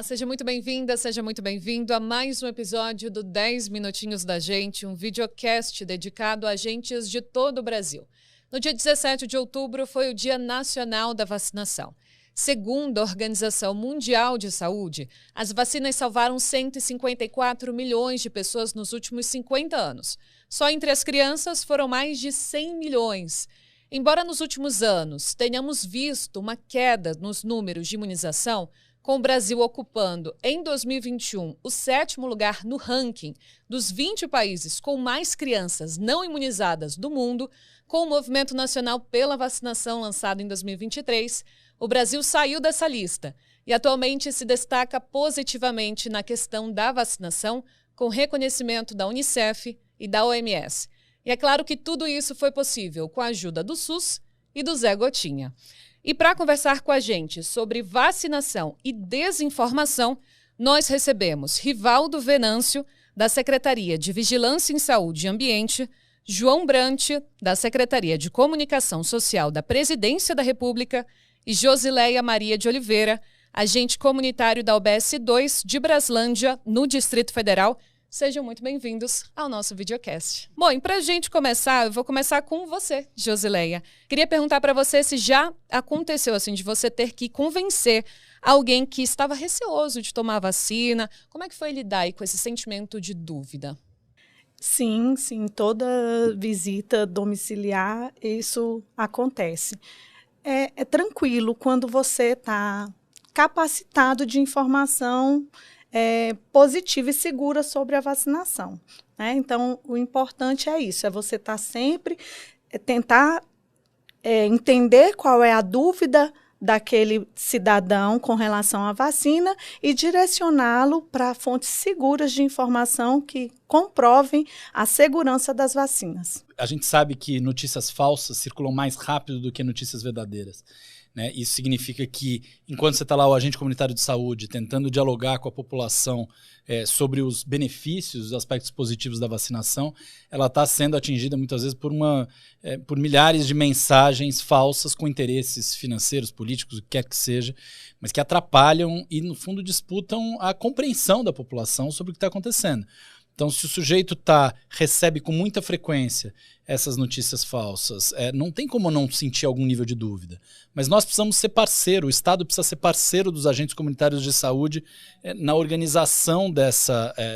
seja muito bem-vinda, seja muito bem-vindo a mais um episódio do 10 Minutinhos da Gente, um videocast dedicado a agentes de todo o Brasil. No dia 17 de outubro foi o Dia Nacional da Vacinação. Segundo a Organização Mundial de Saúde, as vacinas salvaram 154 milhões de pessoas nos últimos 50 anos. Só entre as crianças foram mais de 100 milhões. Embora nos últimos anos tenhamos visto uma queda nos números de imunização, com o Brasil ocupando, em 2021, o 7º lugar no ranking dos 20 países com mais crianças não imunizadas do mundo, com o Movimento Nacional pela Vacinação lançado em 2023, o Brasil saiu dessa lista e atualmente se destaca positivamente na questão da vacinação, com reconhecimento da Unicef e da OMS. E é claro que tudo isso foi possível com a ajuda do SUS e do Zé Gotinha. E para conversar com a gente sobre vacinação e desinformação, nós recebemos Rivaldo Venâncio, da Secretaria de Vigilância em Saúde e Ambiente, João Brant, da Secretaria de Comunicação Social da Presidência da República, e Josileia Maria de Oliveira, agente comunitário da UBS 2 de Braslândia, no Distrito Federal. Sejam muito bem-vindos ao nosso videocast. Bom, e para a gente começar, eu vou começar com você, Josileia. Queria perguntar para você se já aconteceu assim de você ter que convencer alguém que estava receoso de tomar a vacina. Como é que foi lidar aí com esse sentimento de dúvida? Sim, toda visita domiciliar, isso acontece. É tranquilo quando você está capacitado de informação positiva e segura sobre a vacinação, né? Então, o importante é isso, é você estar sempre, tentar entender qual é a dúvida daquele cidadão com relação à vacina e direcioná-lo para fontes seguras de informação que comprovem a segurança das vacinas. A gente sabe que notícias falsas circulam mais rápido do que notícias verdadeiras, né? Isso significa que, enquanto você está lá, o agente comunitário de saúde, tentando dialogar com a população sobre os benefícios, os aspectos positivos da vacinação, ela está sendo atingida muitas vezes por milhares de mensagens falsas com interesses financeiros, políticos, o que quer que seja, mas que atrapalham e, no fundo, disputam a compreensão da população sobre o que está acontecendo. Então, se o sujeito recebe com muita frequência essas notícias falsas, não tem como não sentir algum nível de dúvida. Mas nós precisamos ser parceiro, o Estado precisa ser parceiro dos agentes comunitários de saúde na organização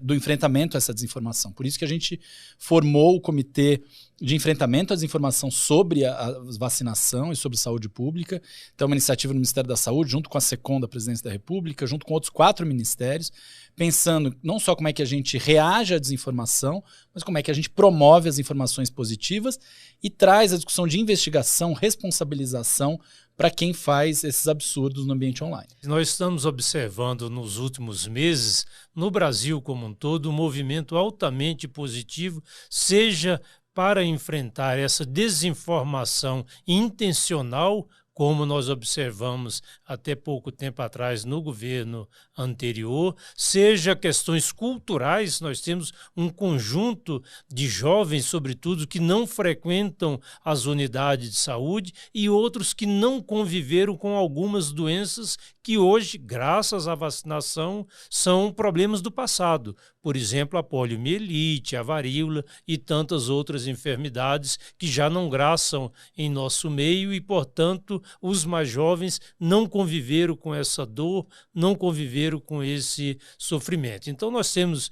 do enfrentamento a essa desinformação. Por isso que a gente formou o Comitê de Enfrentamento à Desinformação sobre a vacinação e sobre saúde pública. Então, uma iniciativa do Ministério da Saúde, junto com a SECOM da Presidência da República, junto com outros 4 ministérios, pensando não só como é que a gente reage à desinformação, mas como é que a gente promove as informações positivas e traz a discussão de investigação, responsabilização para quem faz esses absurdos no ambiente online. Nós estamos observando nos últimos meses, no Brasil como um todo, um movimento altamente positivo, seja para enfrentar essa desinformação intencional, como nós observamos até pouco tempo atrás no governo anterior, seja questões culturais. Nós temos um conjunto de jovens, sobretudo, que não frequentam as unidades de saúde e outros que não conviveram com algumas doenças que hoje, graças à vacinação, são problemas do passado. Por exemplo, a poliomielite, a varíola e tantas outras enfermidades que já não graçam em nosso meio e, portanto, os mais jovens não conviveram com essa dor, não conviveram com esse sofrimento. Então, nós temos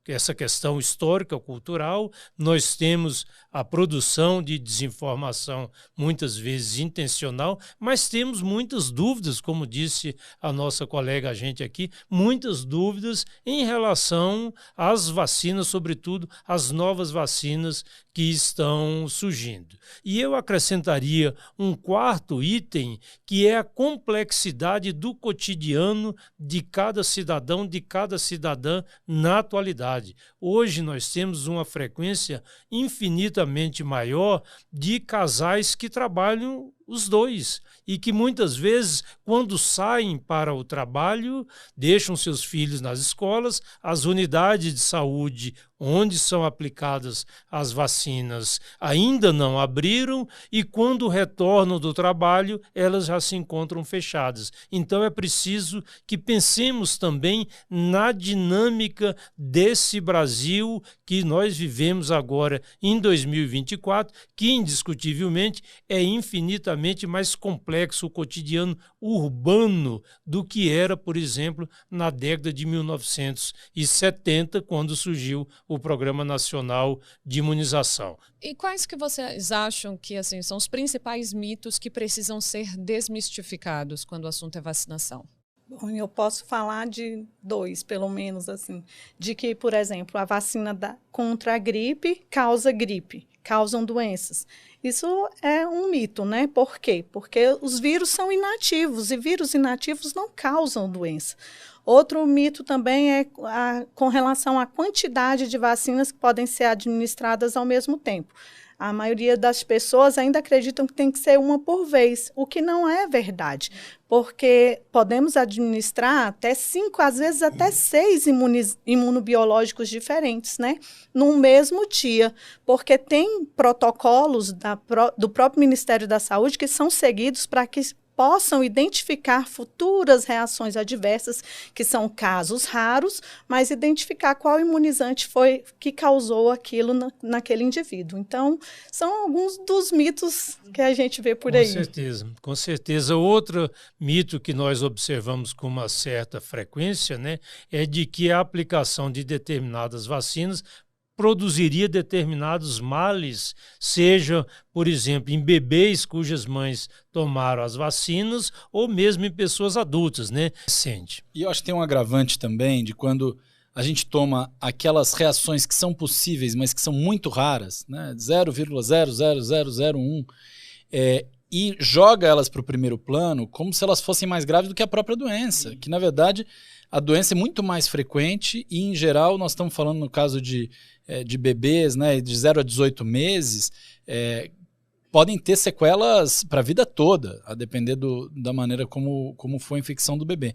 essa questão histórica, cultural, nós temos a produção de desinformação, muitas vezes intencional, mas temos muitas dúvidas, como disse a nossa colega agente aqui, muitas dúvidas em relação às vacinas, sobretudo as novas vacinas que estão surgindo. E eu acrescentaria um quarto item, que é a complexidade do cotidiano de cada cidadão, de cada cidadã na atualidade. Hoje nós temos uma frequência infinitamente maior de casais que trabalham os dois, e que muitas vezes, quando saem para o trabalho, deixam seus filhos nas escolas, as unidades de saúde onde são aplicadas as vacinas ainda não abriram, e quando retornam do trabalho, elas já se encontram fechadas. Então é preciso que pensemos também na dinâmica desse Brasil que nós vivemos agora em 2024, que indiscutivelmente é infinitamente mais complexo o cotidiano urbano do que era, por exemplo, na década de 1970, quando surgiu o Programa Nacional de Imunização. E quais que vocês acham que assim, são os principais mitos que precisam ser desmistificados quando o assunto é vacinação? Bom, eu posso falar de 2, pelo menos, assim, de que, por exemplo, a vacina contra a gripe causa gripe, causam doenças. Isso é um mito, né? Por quê? Porque os vírus são inativos e vírus inativos não causam doença. Outro mito também é com relação à quantidade de vacinas que podem ser administradas ao mesmo tempo. A maioria das pessoas ainda acreditam que tem que ser uma por vez, o que não é verdade, porque podemos administrar até 5, às vezes até 6 imunobiológicos diferentes, né, no mesmo dia, porque tem protocolos do próprio Ministério da Saúde que são seguidos para que possam identificar futuras reações adversas, que são casos raros, mas identificar qual imunizante foi que causou aquilo naquele indivíduo. Então, são alguns dos mitos que a gente vê por aí. Com certeza, com certeza. Outro mito que nós observamos com uma certa frequência, né, é de que a aplicação de determinadas vacinas produziria determinados males, seja, por exemplo, em bebês cujas mães tomaram as vacinas ou mesmo em pessoas adultas, né? E eu acho que tem um agravante também de quando a gente toma aquelas reações que são possíveis, mas que são muito raras, né? 0,00001, e joga elas para o primeiro plano como se elas fossem mais graves do que a própria doença, que na verdade a doença é muito mais frequente e, em geral, nós estamos falando no caso de bebês, né, de 0 a 18 meses, podem ter sequelas para a vida toda, a depender da maneira como foi a infecção do bebê.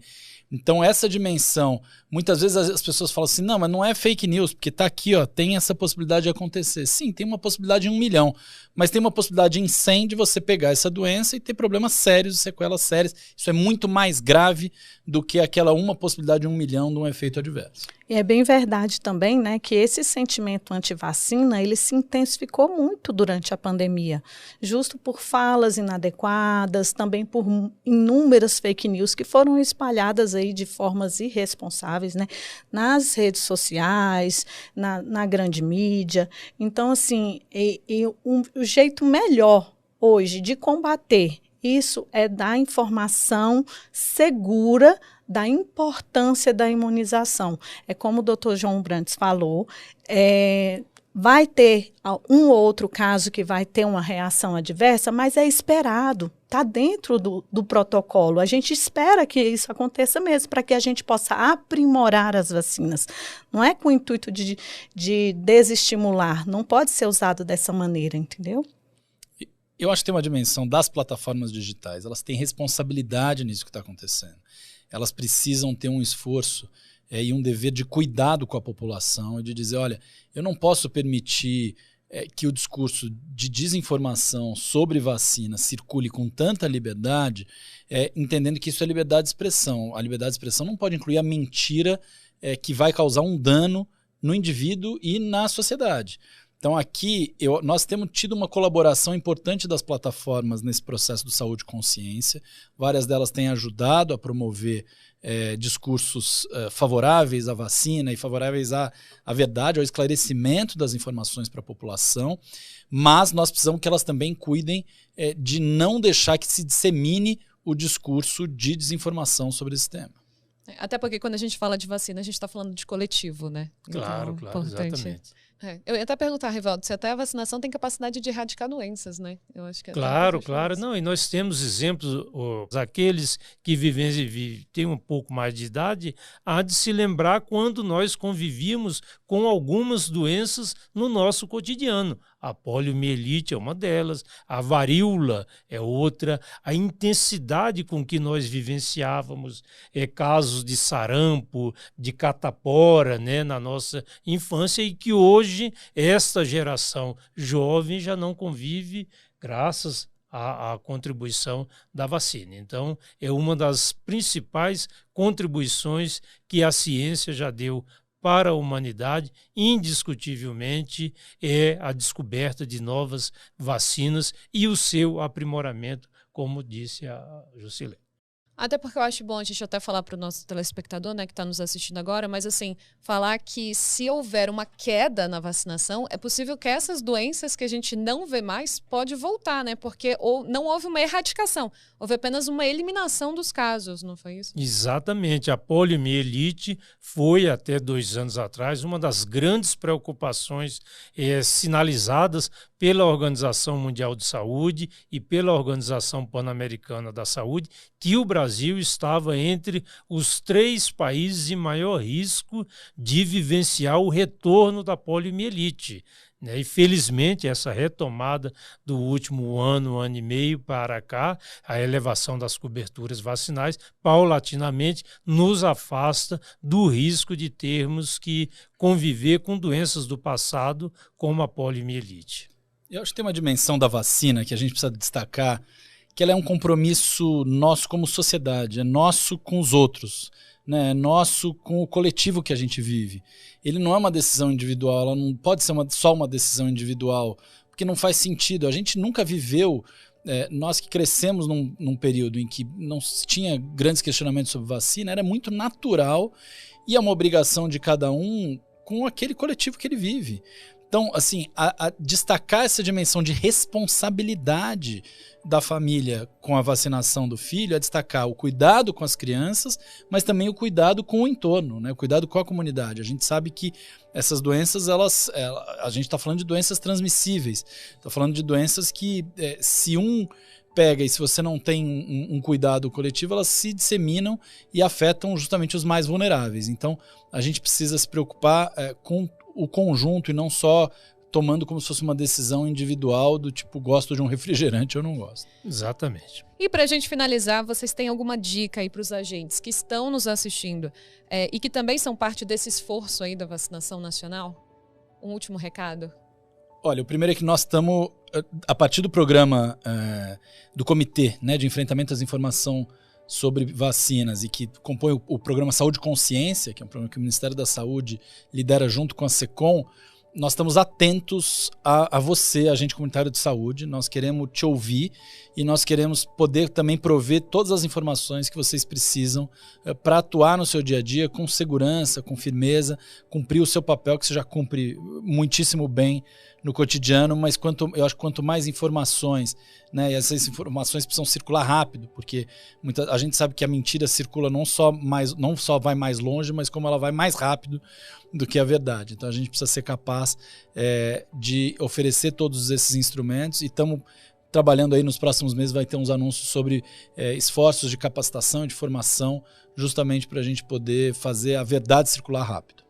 Então, essa dimensão, muitas vezes as pessoas falam assim, não, mas não é fake news, porque está aqui, ó, tem essa possibilidade de acontecer. Sim, tem uma possibilidade em 1 milhão, mas tem uma possibilidade em 100 de você pegar essa doença e ter problemas sérios, sequelas sérias. Isso é muito mais grave do que aquela uma possibilidade em 1 milhão de um efeito adverso. E é bem verdade também, né, que esse sentimento anti-vacina, ele se intensificou muito durante a pandemia, justo por falas inadequadas, também por inúmeras fake news que foram espalhadas aí de formas irresponsáveis, né, nas redes sociais, na grande mídia. Então, assim, o jeito melhor hoje de combater isso é dar informação segura da importância da imunização. É como o Dr. João Brantes falou, vai ter um ou outro caso que vai ter uma reação adversa, mas é esperado, está dentro do protocolo. A gente espera que isso aconteça mesmo, para que a gente possa aprimorar as vacinas. Não é com o intuito de desestimular, não pode ser usado dessa maneira, entendeu? Eu acho que tem uma dimensão das plataformas digitais, elas têm responsabilidade nisso que está acontecendo. Elas precisam ter um esforço e um dever de cuidado com a população e de dizer, olha, eu não posso permitir que o discurso de desinformação sobre vacina circule com tanta liberdade, entendendo que isso é liberdade de expressão. A liberdade de expressão não pode incluir a mentira que vai causar um dano no indivíduo e na sociedade. Então aqui nós temos tido uma colaboração importante das plataformas nesse processo do saúde e consciência. Várias delas têm ajudado a promover discursos favoráveis à vacina e favoráveis à verdade, ao esclarecimento das informações para a população, mas nós precisamos que elas também cuidem de não deixar que se dissemine o discurso de desinformação sobre esse tema. Até porque quando a gente fala de vacina, a gente está falando de coletivo, né? Claro, então, claro, importante exatamente. Eu ia até perguntar, Rivaldo, se até a vacinação tem capacidade de erradicar doenças, né? Eu acho que Claro. Não, e nós temos exemplos, aqueles que têm um pouco mais de idade, há de se lembrar quando nós convivíamos com algumas doenças no nosso cotidiano. A poliomielite é uma delas, a varíola é outra, a intensidade com que nós vivenciávamos casos de sarampo, de catapora, né, na nossa infância, e que hoje esta geração jovem já não convive graças à contribuição da vacina. Então, é uma das principais contribuições que a ciência já deu para a humanidade, indiscutivelmente, é a descoberta de novas vacinas e o seu aprimoramento, como disse a Jusilene. Até porque eu acho bom a gente até falar para o nosso telespectador, né, que está nos assistindo agora, mas assim, falar que se houver uma queda na vacinação, é possível que essas doenças que a gente não vê mais pode voltar, né? Porque não houve uma erradicação, houve apenas uma eliminação dos casos, não foi isso? Exatamente. A poliomielite foi, até 2 anos atrás, uma das grandes preocupações sinalizadas pela Organização Mundial de Saúde e pela Organização Pan-Americana da Saúde, que o Brasil estava entre os 3 países em maior risco de vivenciar o retorno da poliomielite. E, felizmente, essa retomada do último ano e meio para cá, a elevação das coberturas vacinais, paulatinamente, nos afasta do risco de termos que conviver com doenças do passado, como a poliomielite. Eu acho que tem uma dimensão da vacina que a gente precisa destacar, que ela é um compromisso nosso como sociedade, é nosso com os outros, né? É nosso com o coletivo que a gente vive. Ele não é uma decisão individual, ela não pode ser só uma decisão individual, porque não faz sentido. A gente nunca viveu, nós que crescemos num período em que não se tinha grandes questionamentos sobre vacina, era muito natural e é uma obrigação de cada um com aquele coletivo que ele vive. Então, assim, a destacar essa dimensão de responsabilidade da família com a vacinação do filho, é destacar o cuidado com as crianças, mas também o cuidado com o entorno, né? O cuidado com a comunidade. A gente sabe que essas doenças, a gente está falando de doenças transmissíveis, está falando de doenças que, se um pega e se você não tem um cuidado coletivo, elas se disseminam e afetam justamente os mais vulneráveis. Então, a gente precisa se preocupar com o conjunto e não só tomando como se fosse uma decisão individual do tipo, gosto de um refrigerante ou não gosto. Exatamente. E para a gente finalizar, vocês têm alguma dica aí para os agentes que estão nos assistindo e que também são parte desse esforço aí da vacinação nacional? Um último recado? Olha, o primeiro é que nós estamos, a partir do programa do Comitê, né, de Enfrentamento à Desinformação sobre Vacinas, e que compõe o programa Saúde e Consciência, que é um programa que o Ministério da Saúde lidera junto com a SECOM, nós estamos atentos a você, agente comunitário de saúde. Nós queremos te ouvir e nós queremos poder também prover todas as informações que vocês precisam para atuar no seu dia a dia com segurança, com firmeza, cumprir o seu papel, que você já cumpre muitíssimo bem no cotidiano, mas eu acho que quanto mais informações, né, e essas informações precisam circular rápido, porque a gente sabe que a mentira circula não só vai mais longe, mas como ela vai mais rápido do que a verdade. Então a gente precisa ser capaz de oferecer todos esses instrumentos, e estamos trabalhando aí nos próximos meses, vai ter uns anúncios sobre esforços de capacitação e de formação, justamente para a gente poder fazer a verdade circular rápido.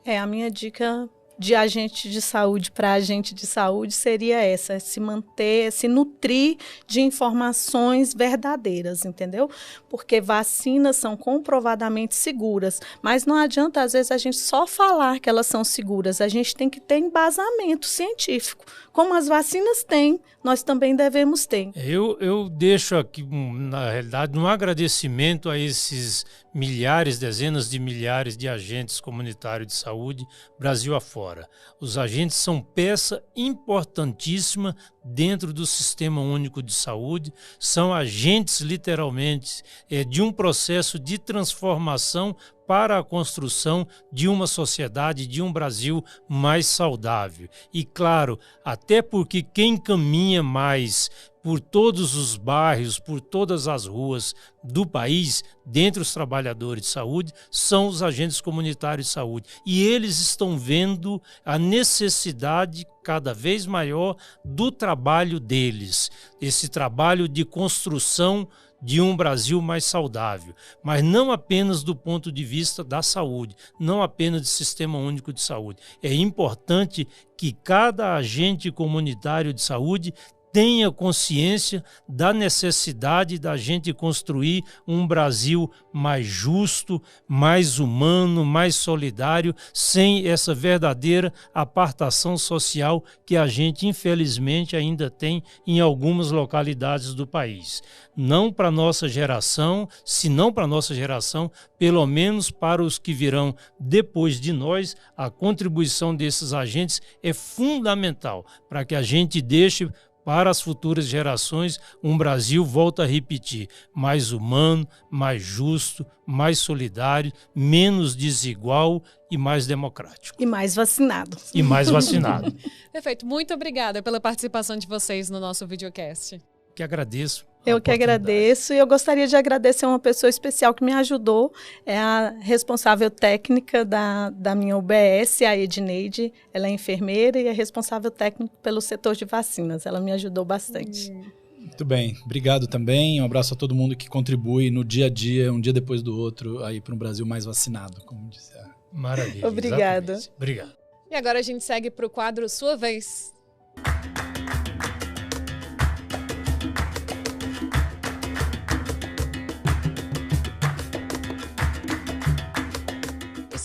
A minha dica de agente de saúde para agente de saúde seria essa: se manter, se nutrir de informações verdadeiras, entendeu? Porque vacinas são comprovadamente seguras, mas não adianta às vezes a gente só falar que elas são seguras, a gente tem que ter embasamento científico. Como as vacinas têm, nós também devemos ter. Eu deixo aqui, na realidade, um agradecimento a esses dezenas de milhares de agentes comunitários de saúde, Brasil afora. Os agentes são peça importantíssima dentro do Sistema Único de Saúde, são agentes, literalmente, de um processo de transformação para a construção de uma sociedade, de um Brasil mais saudável. E, claro, até porque quem caminha mais por todos os bairros, por todas as ruas do país, dentre os trabalhadores de saúde, são os agentes comunitários de saúde. E eles estão vendo a necessidade cada vez maior do trabalho deles, esse trabalho de construção de um Brasil mais saudável, mas não apenas do ponto de vista da saúde, não apenas do Sistema Único de Saúde. É importante que cada agente comunitário de saúde tenha consciência da necessidade da gente construir um Brasil mais justo, mais humano, mais solidário, sem essa verdadeira apartação social que a gente, infelizmente, ainda tem em algumas localidades do país. Não para a nossa geração, se não para a nossa geração, pelo menos para os que virão depois de nós, a contribuição desses agentes é fundamental para que a gente deixe para as futuras gerações um Brasil, volta a repetir, mais humano, mais justo, mais solidário, menos desigual e mais democrático. E mais vacinado. E mais vacinado. Perfeito. Muito obrigada pela participação de vocês no nosso videocast. Que agradeço. Eu que agradeço, e eu gostaria de agradecer uma pessoa especial que me ajudou, é a responsável técnica da minha UBS, a Edneide. Ela é enfermeira e é responsável técnico pelo setor de vacinas. Ela me ajudou bastante. Muito bem, obrigado também. Um abraço a todo mundo que contribui no dia a dia, um dia depois do outro, aí para um Brasil mais vacinado, como disse a... Maravilha. Obrigada. Exatamente. Obrigado. E agora a gente segue para o quadro Sua Vez.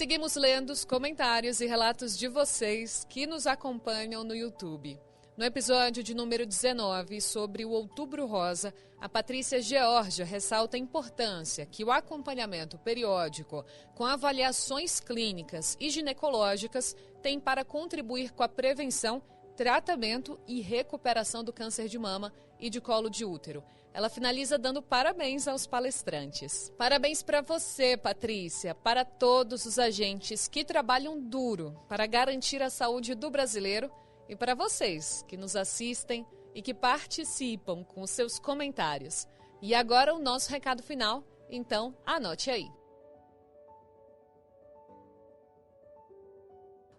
Seguimos lendo os comentários e relatos de vocês que nos acompanham no YouTube. No episódio de número 19, sobre o Outubro Rosa, a Patrícia Georgia ressalta a importância que o acompanhamento periódico com avaliações clínicas e ginecológicas tem para contribuir com a prevenção, tratamento e recuperação do câncer de mama e de colo de útero. Ela finaliza dando parabéns aos palestrantes. Parabéns para você, Patrícia, para todos os agentes que trabalham duro para garantir a saúde do brasileiro e para vocês que nos assistem e que participam com seus comentários. E agora o nosso recado final, então anote aí.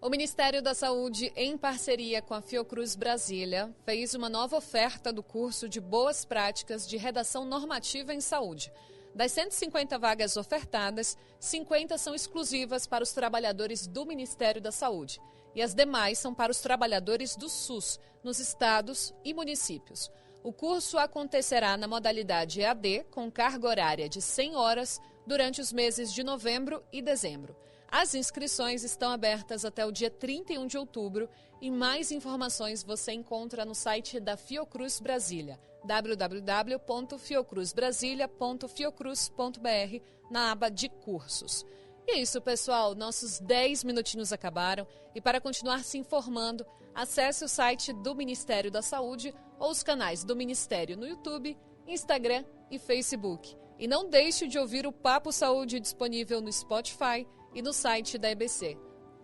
O Ministério da Saúde, em parceria com a Fiocruz Brasília, fez uma nova oferta do curso de Boas Práticas de Redação Normativa em Saúde. Das 150 vagas ofertadas, 50 são exclusivas para os trabalhadores do Ministério da Saúde e as demais são para os trabalhadores do SUS, nos estados e municípios. O curso acontecerá na modalidade EAD, com carga horária de 100 horas, durante os meses de novembro e dezembro. As inscrições estão abertas até o dia 31 de outubro e mais informações você encontra no site da Fiocruz Brasília, www.fiocruzbrasilia.fiocruz.br, na aba de cursos. E é isso, pessoal. Nossos 10 minutinhos acabaram e para continuar se informando, acesse o site do Ministério da Saúde ou os canais do Ministério no YouTube, Instagram e Facebook. E não deixe de ouvir o Papo Saúde disponível no Spotify e no site da EBC.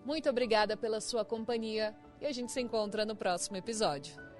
Muito obrigada pela sua companhia e a gente se encontra no próximo episódio.